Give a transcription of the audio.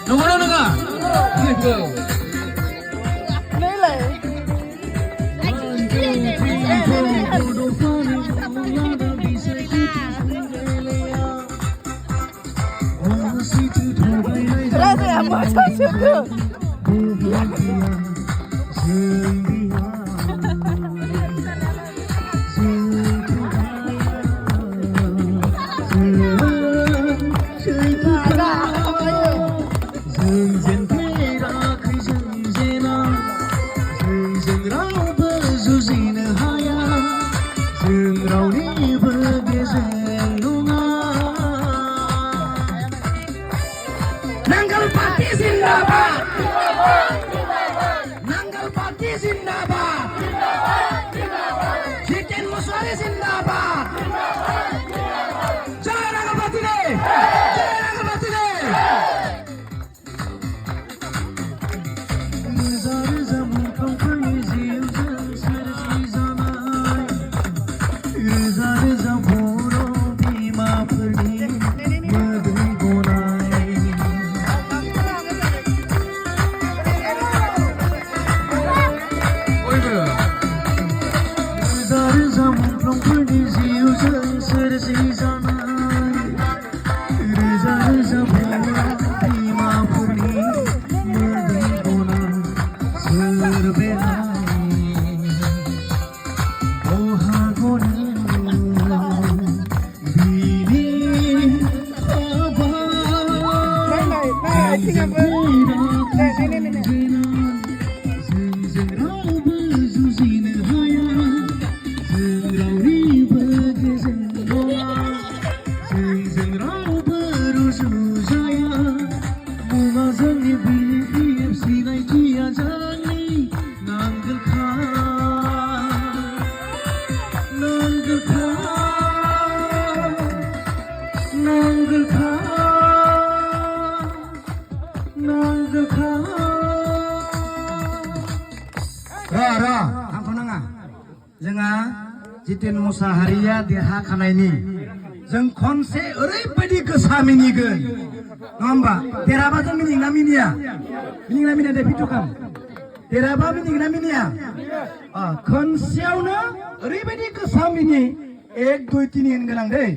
नंगौना नङा? Nanggal Party Zindabad, Nanggal Party Zindabad, Jitin Muswari Zindabad, Jai Nanggal Party Day, Jai Nanggal Party Day. आंखौ नाङा जोंहा जितेन मुसाहारिया देरहाखानायनि जों खनसे ओरैबायदि गोसा मिनिगोन नङा होमबा देरहाबा जों मिनिगोना मिनिया दे फिटुखाम देरहाबा मिनिगोना मिनिया खनसेयावनो ओरैबायदि गोसा मिनि 1 2 3 होनगोन आं दै